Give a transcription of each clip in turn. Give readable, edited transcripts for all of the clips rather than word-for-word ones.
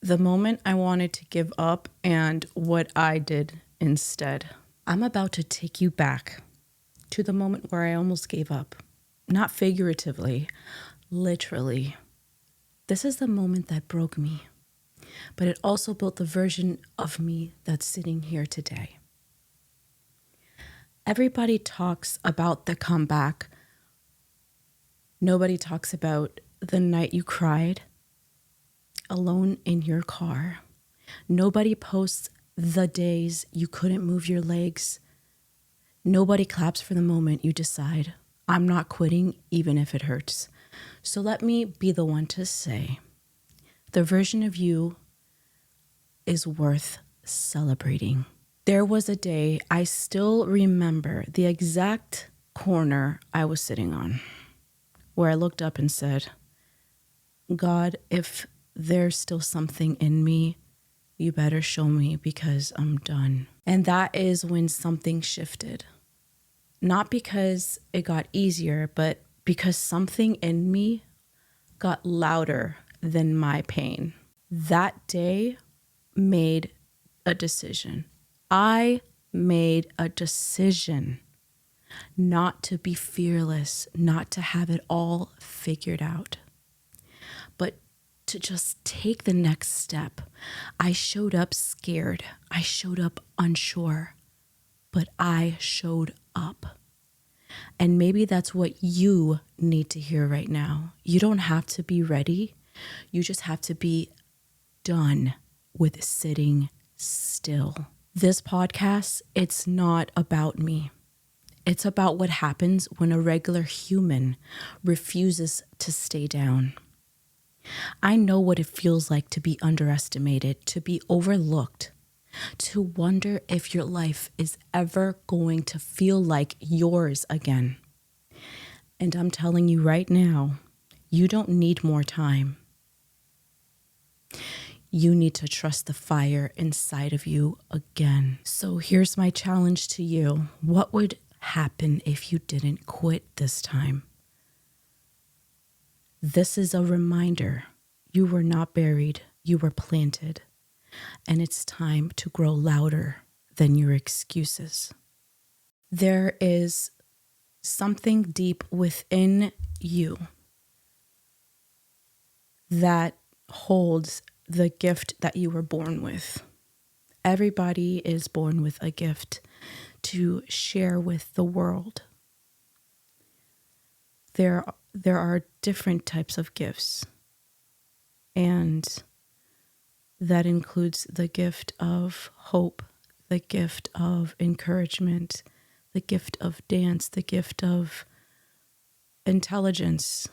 the moment I wanted to give up and what I did instead. I'm about to take you back to the moment where I almost gave up. Not figuratively, literally. This is the moment that broke me, but it also built the version of me that's sitting here today. Everybody talks about the comeback. Nobody talks about the night you cried alone in your car. Nobody posts the days you couldn't move your legs. Nobody claps for the moment you decide, I'm not quitting even if it hurts. So let me be the one to say, the version of you is worth celebrating. There was a day I still remember the exact corner I was sitting on, where I looked up and said, God, if there's still something in me, you better show me because I'm done. And that is when something shifted. Not because it got easier, but because something in me got louder than my pain. That day made a decision. I made a decision not to be fearless, not to have it all figured out, but to just take the next step. I showed up scared. I showed up unsure, but I showed up. And maybe that's what you need to hear right now. You don't have to be ready. You just have to be done with sitting still. This podcast, it's not about me. It's about what happens when a regular human refuses to stay down. I know what it feels like to be underestimated, to be overlooked, to wonder if your life is ever going to feel like yours again. And I'm telling you right now, you don't need more time. You need to trust the fire inside of you again. So here's my challenge to you. What would happen if you didn't quit this time? This is a reminder. You were not buried. You were planted. And it's time to grow louder than your excuses. There is something deep within you that holds the gift that you were born with. Everybody is born with a gift to share with the world. There are different types of gifts, and that includes the gift of hope, the gift of encouragement, the gift of dance, the gift of intelligence,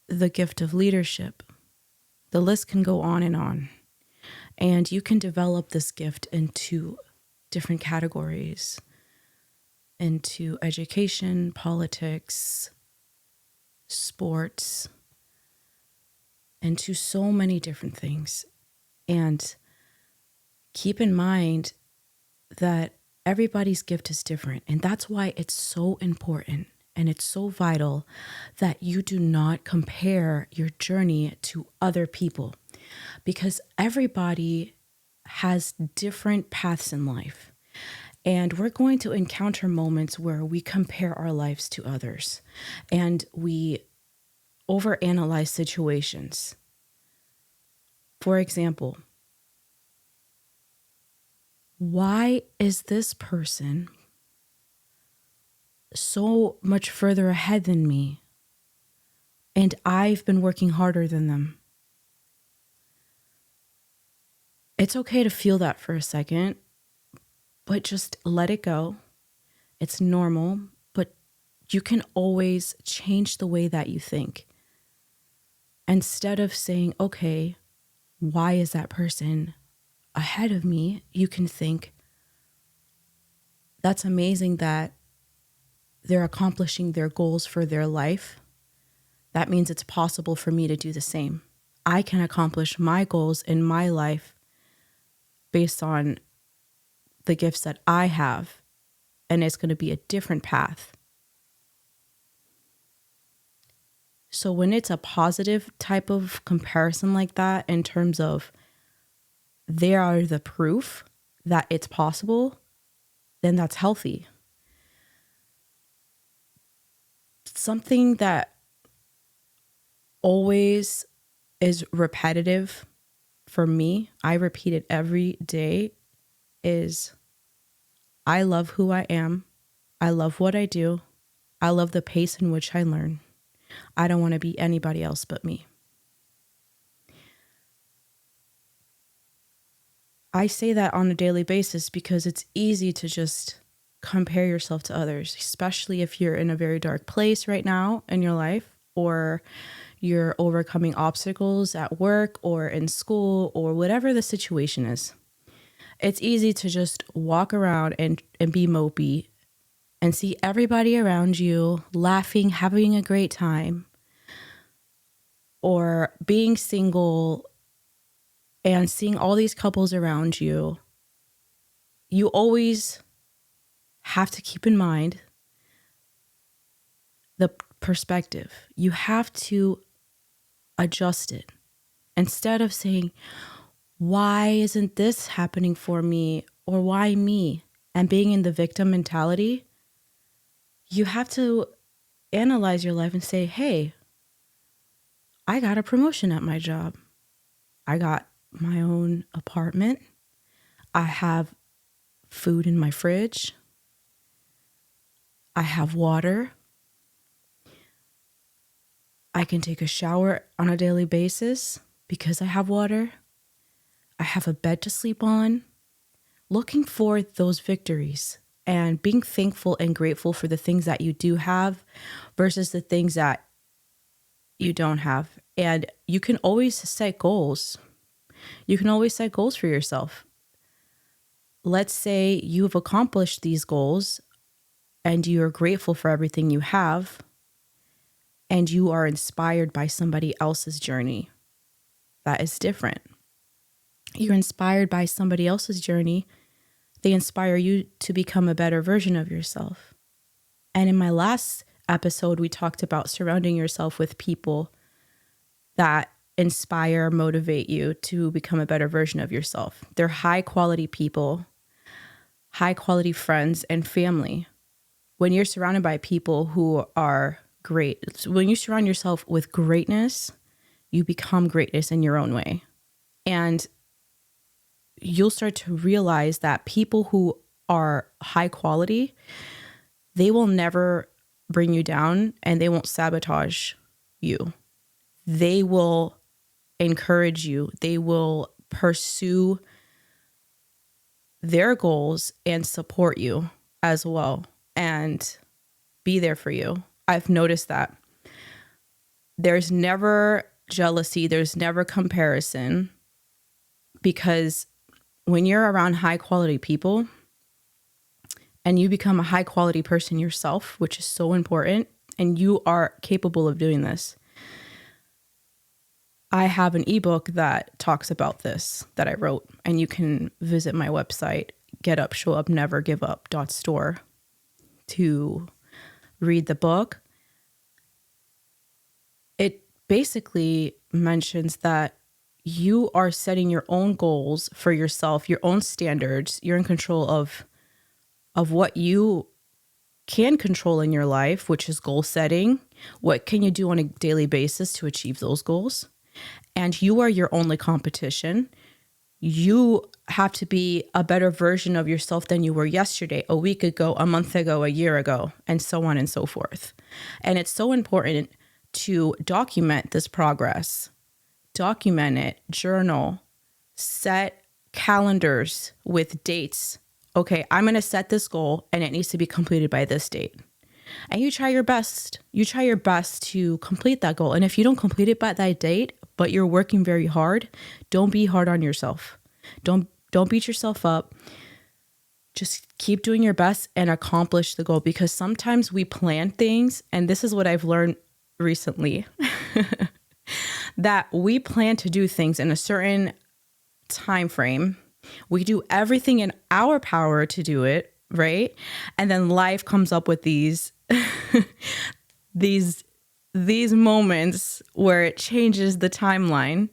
the gift of leadership. The list can go on. And you can develop this gift into different categories, into education, politics, sports, into so many different things. And keep in mind that everybody's gift is different. And that's why it's so important and it's so vital that you do not compare your journey to other people, because everybody has different paths in life. And we're going to encounter moments where we compare our lives to others and we overanalyze situations. For example, why is this person so much further ahead than me and I've been working harder than them? It's okay to feel that for a second, but just let it go. It's normal, but you can always change the way that you think. Instead of saying, okay, why is that person ahead of me? You can think, that's amazing that they're accomplishing their goals for their life. That means it's possible for me to do the same. I can accomplish my goals in my life based on the gifts that I have, and it's going to be a different path. So when it's a positive type of comparison like that, in terms of they are the proof that it's possible, then that's healthy. Something that always is repetitive for me, I repeat it every day, is I love who I am. I love what I do. I love the pace in which I learn. I don't want to be anybody else but me. I say that on a daily basis because it's easy to just compare yourself to others, especially if you're in a very dark place right now in your life, or you're overcoming obstacles at work or in school or whatever the situation is. It's easy to just walk around and be mopey and see everybody around you laughing, having a great time, or being single and seeing all these couples around you. You always have to keep in mind the perspective. You have to adjust it. Instead of saying, why isn't this happening for me? Or why me? And being in the victim mentality, you have to analyze your life and say, hey, I got a promotion at my job. I got my own apartment. I have food in my fridge. I have water. I can take a shower on a daily basis because I have water. I have a bed to sleep on. Looking for those victories and being thankful and grateful for the things that you do have versus the things that you don't have. And you can always set goals. You can always set goals for yourself. Let's say you have accomplished these goals and you are grateful for everything you have, and you are inspired by somebody else's journey. That is different. You're inspired by somebody else's journey. They inspire you to become a better version of yourself. And in my last episode, we talked about surrounding yourself with people that inspire, motivate you to become a better version of yourself. They're high quality people, high quality friends and family. When you're surrounded by people who are great, when you surround yourself with greatness, you become greatness in your own way. And you'll start to realize that people who are high quality, they will never bring you down and they won't sabotage you. They will encourage you. They will pursue their goals and support you as well and be there for you. I've noticed that there's never jealousy, there's never comparison, because when you're around high quality people and you become a high quality person yourself, which is so important, and you are capable of doing this. I have an ebook that talks about this that I wrote, and you can visit my website, getupshowupnevergiveup.store, to read the book. It basically mentions that you are setting your own goals for yourself, your own standards. You're in control of what you can control in your life, which is goal setting. What can you do on a daily basis to achieve those goals? And you are your only competition. You have to be a better version of yourself than you were yesterday, a week ago, a month ago, a year ago, and so on and so forth. And it's so important to document this progress. Document it, journal, set calendars with dates. Okay, I'm going to set this goal and it needs to be completed by this date. And you try your best. You try your best to complete that goal. And if you don't complete it by that date, but you're working very hard, don't be hard on yourself. Don't beat yourself up. Just keep doing your best and accomplish the goal, because sometimes we plan things, and this is what I've learned recently, that we plan to do things in a certain time frame. We do everything in our power to do it, right? And then life comes up with these these moments where it changes the timeline,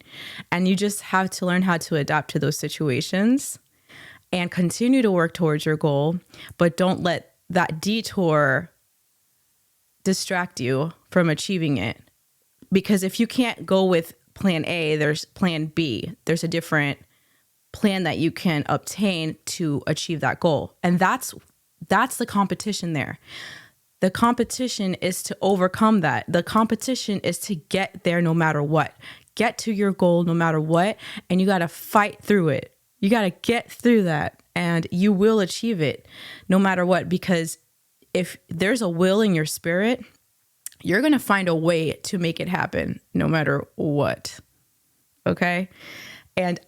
and you just have to learn how to adapt to those situations and continue to work towards your goal, but don't let that detour distract you from achieving it. Because if you can't go with plan A, there's plan B. There's a different plan that you can obtain to achieve that goal. And that's the competition there. The competition is to overcome that. The competition is to get there no matter what. Get to your goal no matter what, and you got to fight through it. You got to get through that, and you will achieve it no matter what, because if there's a will in your spirit, you're going to find a way to make it happen no matter what. Okay? And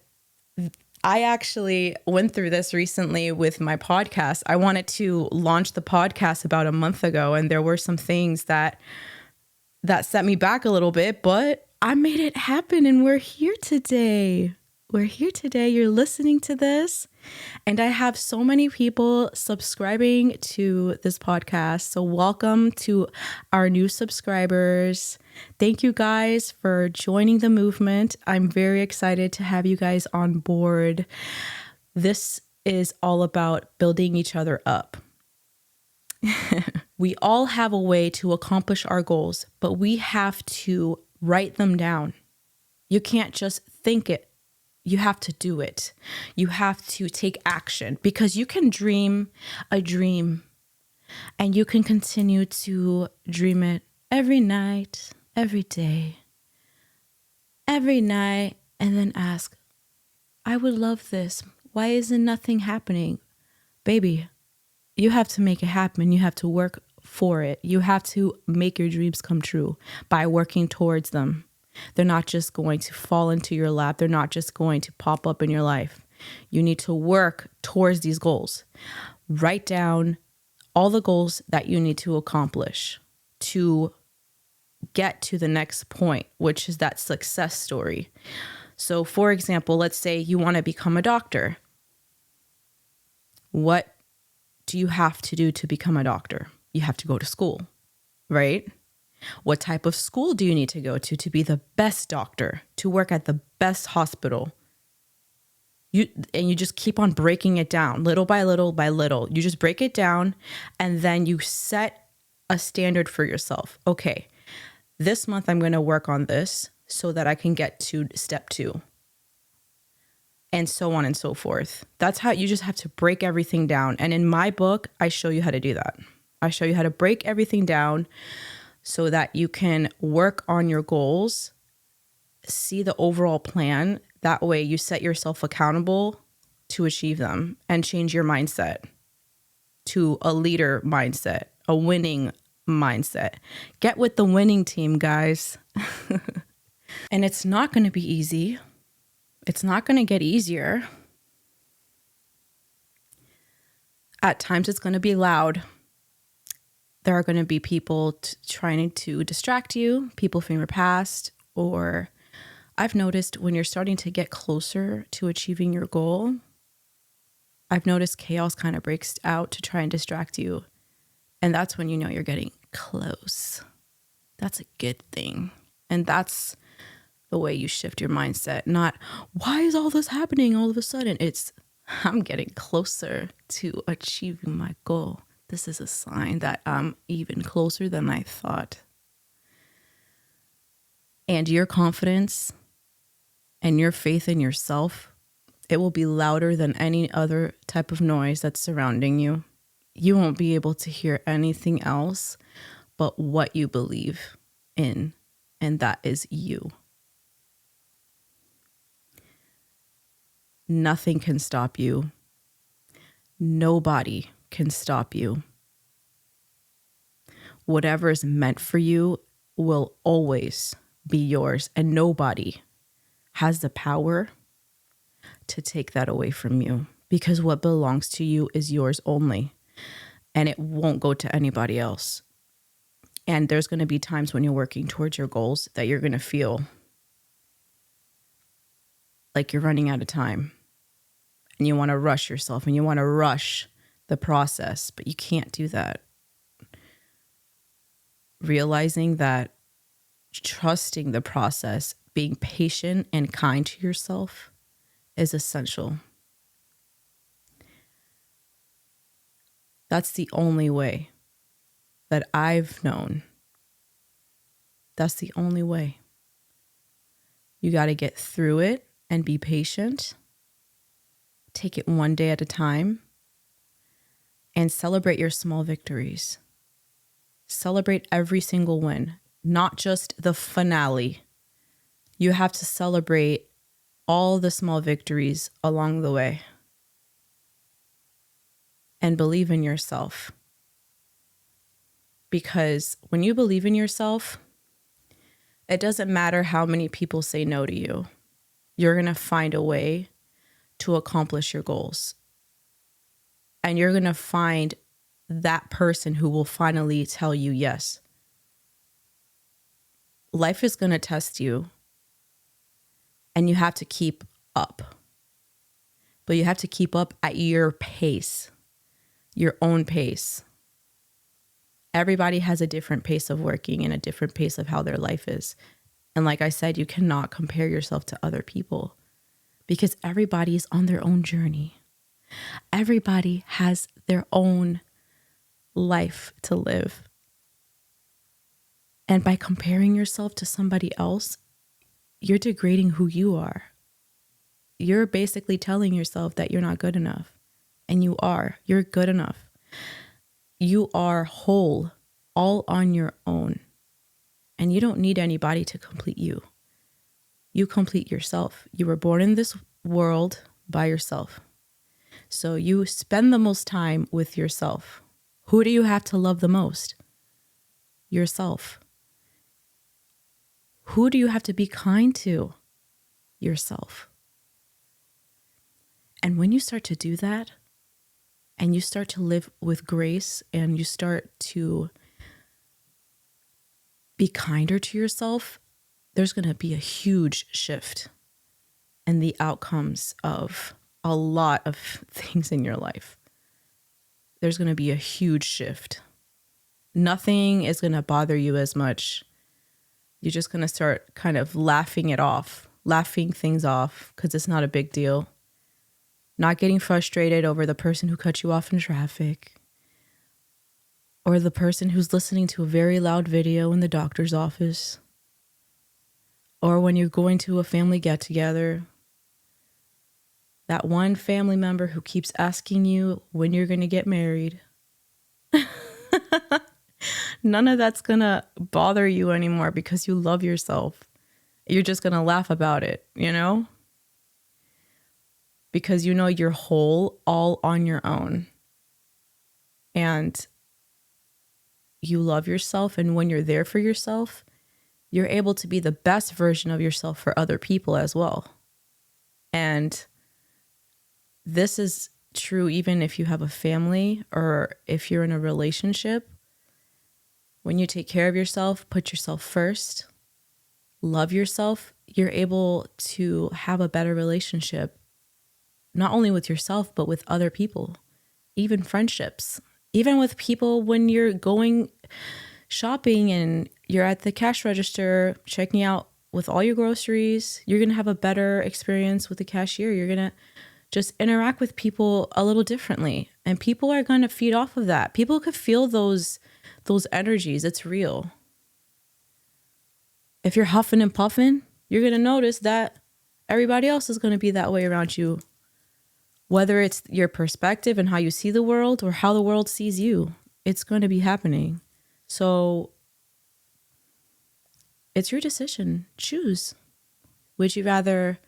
I actually went through this recently with my podcast. I wanted to launch the podcast about a month ago, and there were some things that set me back a little bit, but I made it happen, and we're here today. We're here today. You're listening to this, and I have so many people subscribing to this podcast. So welcome to our new subscribers. Thank you guys for joining the movement. I'm very excited to have you guys on board. This is all about building each other up. We all have a way to accomplish our goals, but we have to write them down. You can't just think it. You have to do it. You have to take action, because you can dream a dream and you can continue to dream it every night, every day, every night, and then ask, I would love this. Why isn't nothing happening? Baby, you have to make it happen. You have to work for it. You have to make your dreams come true by working towards them. They're not just going to fall into your lap. They're not just going to pop up in your life. You need to work towards these goals. Write down all the goals that you need to accomplish to get to the next point, which is that success story. So, for example, let's say you want to become a doctor. What do you have to do to become a doctor? You have to go to school, right? What type of school do you need to go to be the best doctor, to work at the best hospital? You just keep on breaking it down little by little by little. You just break it down, and then you set a standard for yourself. Okay, this month I'm going to work on this so that I can get to step 2. And so on and so forth. That's how you just have to break everything down. And in my book, I show you how to do that. I show you how to break everything down so that you can work on your goals, see the overall plan. That way you set yourself accountable to achieve them and change your mindset to a leader mindset, a winning mindset. Get with the winning team, guys. And it's not going to be easy. It's not going to get easier. At times it's going to be loud. There are going to be people trying to distract you, people from your past, or I've noticed when you're starting to get closer to achieving your goal, I've noticed chaos kind of breaks out to try and distract you. And that's when you know you're getting close. That's a good thing. And that's the way you shift your mindset. Not, why is all this happening all of a sudden? It's, I'm getting closer to achieving my goal. This is a sign that I'm even closer than I thought. And your confidence and your faith in yourself, it will be louder than any other type of noise that's surrounding you. You won't be able to hear anything else but what you believe in, and that is you. Nothing can stop you. Nobody can stop you. Whatever is meant for you will always be yours, and nobody has the power to take that away from you, because what belongs to you is yours only, and it won't go to anybody else. And there's going to be times when you're working towards your goals that you're going to feel like you're running out of time, and you want to rush yourself, and you want to rush the process, but you can't do that. Realizing that trusting the process, being patient and kind to yourself is essential. That's the only way that I've known. That's the only way. You got to get through it and be patient. Take it one day at a time and celebrate your small victories. Celebrate every single win, not just the finale. You have to celebrate all the small victories along the way. And believe in yourself. Because when you believe in yourself, it doesn't matter how many people say no to you. You're going to find a way to accomplish your goals. And you're going to find that person who will finally tell you yes. Life is going to test you. And you have to keep up. But you have to keep up at your pace, your own pace. Everybody has a different pace of working and a different pace of how their life is. And like I said, you cannot compare yourself to other people because everybody is on their own journey. Everybody has their own life to live. And by comparing yourself to somebody else, you're degrading who you are. You're basically telling yourself that you're not good enough. And you are. You're good enough. You are whole, all on your own. And you don't need anybody to complete you. You complete yourself. You were born in this world by yourself. So you spend the most time with yourself. Who do you have to love the most? Yourself. Who do you have to be kind to? Yourself. And when you start to do that, and you start to live with grace, and you start to be kinder to yourself, there's going to be a huge shift in the outcomes of a lot of things in your life. There's going to be a huge shift. Nothing is going to bother you as much. You're just going to start kind of laughing things off because it's not a big deal. Not getting frustrated over the person who cut you off in traffic, or the person who's listening to a very loud video in the doctor's office, or when you're going to a family get-together, that one family member who keeps asking you when you're going to get married. None of that's going to bother you anymore because you love yourself. You're just going to laugh about it, you know? Because you know you're whole, all on your own. And you love yourself. And when you're there for yourself, you're able to be the best version of yourself for other people as well. And this is true even if you have a family or if you're in a relationship. When you take care of yourself, put yourself first, love yourself, you're able to have a better relationship. Not only with yourself, but with other people, even friendships, even with people when you're going shopping and you're at the cash register, checking out with all your groceries, you're going to have a better experience with the cashier. You're going to just interact with people a little differently. And people are going to feed off of that. People could feel those energies. It's real. If you're huffing and puffing, you're going to notice that everybody else is going to be that way around you. Whether it's your perspective and how you see the world or how the world sees you, it's going to be happening. So it's your decision. Choose. Would you rather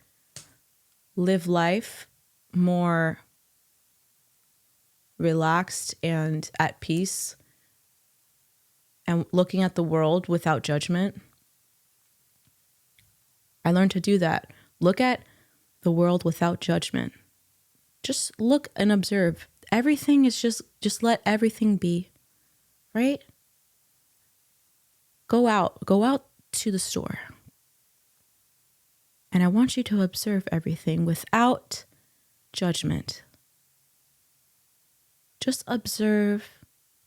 live life more relaxed and at peace and looking at the world without judgment? I learned to do that. Look at the world without judgment. Just look and observe. Everything is just let everything be, right? Go out to the store. And I want you to observe everything without judgment. Just observe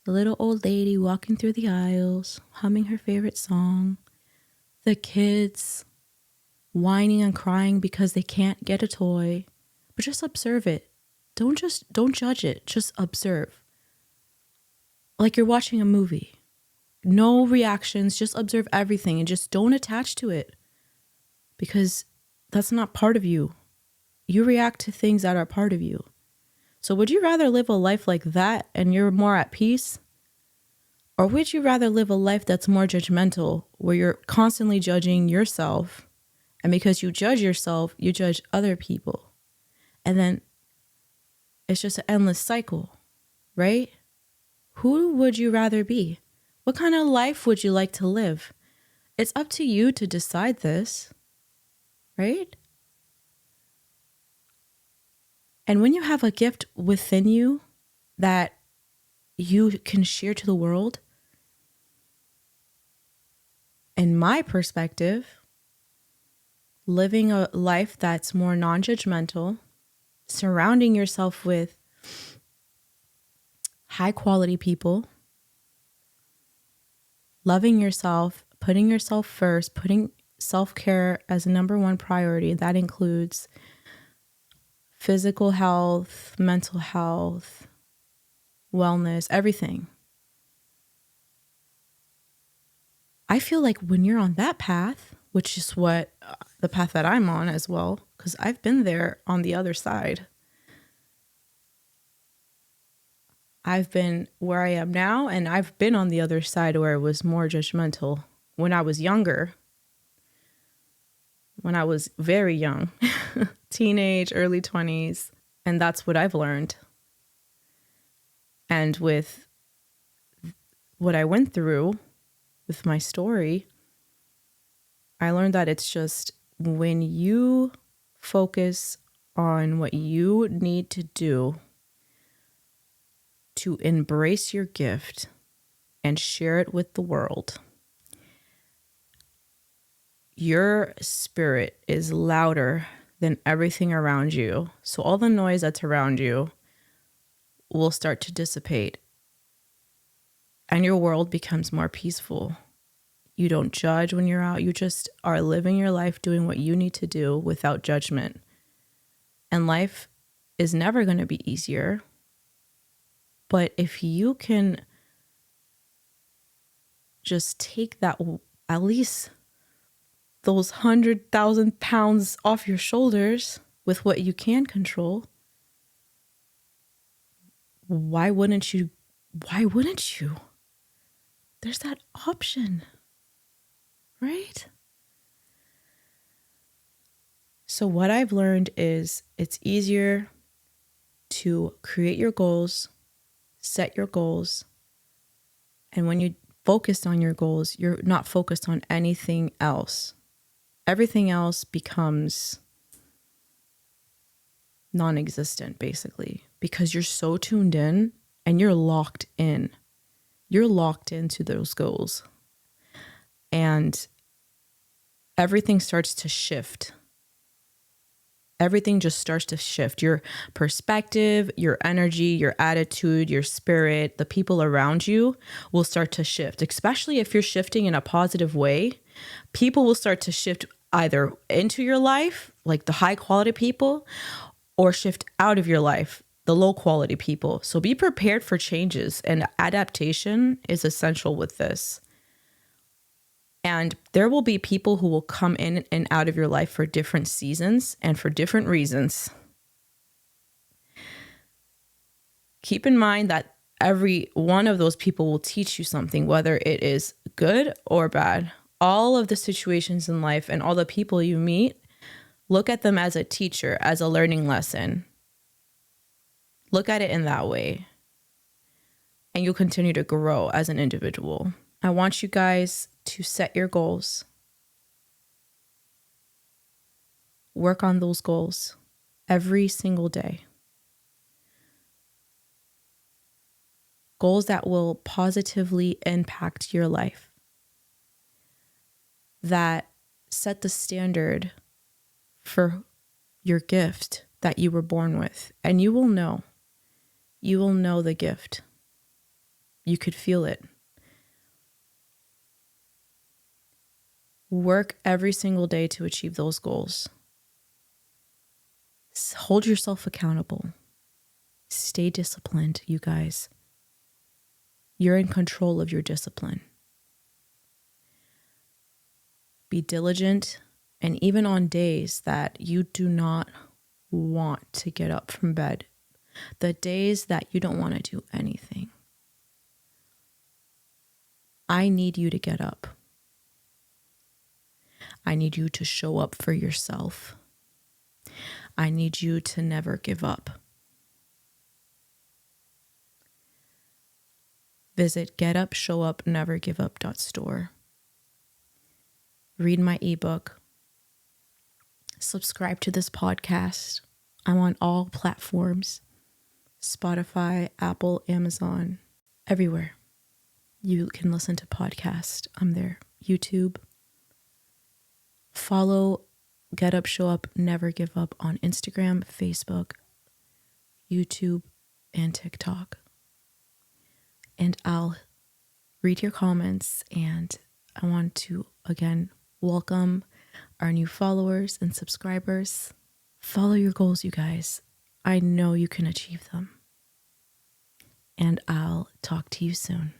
the little old lady walking through the aisles, humming her favorite song, the kids whining and crying because they can't get a toy, but just observe it. Don't judge it. Just observe. Like you're watching a movie. No reactions, just observe everything and just don't attach to it because that's not part of you. You react to things that are part of you. So would you rather live a life like that and you're more at peace? Or would you rather live a life that's more judgmental, where you're constantly judging yourself, and because you judge yourself, you judge other people? And then it's just an endless cycle, right? Who would you rather be? What kind of life would you like to live? It's up to you to decide this, right? And when you have a gift within you that you can share to the world, in my perspective, living a life that's more non-judgmental, surrounding yourself with high quality people, loving yourself, putting yourself first, putting self-care as a number one priority. That includes physical health, mental health, wellness, everything. I feel like when you're on that path, which is what the path that I'm on as well, because I've been there on the other side. I've been where I am now, and I've been on the other side where it was more judgmental when I was younger, when I was very young, teenage, early 20s. And that's what I've learned. And with what I went through with my story, I learned that it's just when you focus on what you need to do to embrace your gift and share it with the world, your spirit is louder than everything around you. So all the noise that's around you will start to dissipate and your world becomes more peaceful. You don't judge when you're out. You just are living your life, doing what you need to do without judgment. And life is never going to be easier. But if you can just take that, at least those 100,000 pounds off your shoulders with what you can control, why wouldn't you? Why wouldn't you? There's that option, right? So what I've learned is it's easier to create your goals, set your goals, and when you focus on your goals, you're not focused on anything else. Everything else becomes non-existent, basically, because you're so tuned in and you're locked in. You're locked into those goals. And everything starts to shift. Everything just starts to shift. Your perspective, your energy, your attitude, your spirit, the people around you will start to shift, especially if you're shifting in a positive way. People will start to shift either into your life, like the high quality people, or shift out of your life, the low quality people. So be prepared for changes, and adaptation is essential with this. And there will be people who will come in and out of your life for different seasons and for different reasons. Keep in mind that every one of those people will teach you something, whether it is good or bad. All of the situations in life and all the people you meet, look at them as a teacher, as a learning lesson. Look at it in that way. And you'll continue to grow as an individual. I want you guys to set your goals. Work on those goals every single day. Goals that will positively impact your life, that set the standard for your gift that you were born with. And you will know the gift. You could feel it. Work every single day to achieve those goals. Hold yourself accountable. Stay disciplined, you guys. You're in control of your discipline. Be diligent, and even on days that you do not want to get up from bed, the days that you don't want to do anything, I need you to get up. I need you to show up for yourself. I need you to never give up. Visit getupshowupnevergiveup.store. Read my ebook. Subscribe to this podcast. I'm on all platforms. Spotify, Apple, Amazon, everywhere you can listen to podcasts. I'm there. YouTube. Follow Get Up, Show Up, Never Give Up on Instagram, Facebook, YouTube, and TikTok. And I'll read your comments, and I want to again welcome our new followers and subscribers. Follow your goals, you guys. I know you can achieve them. And I'll talk to you soon.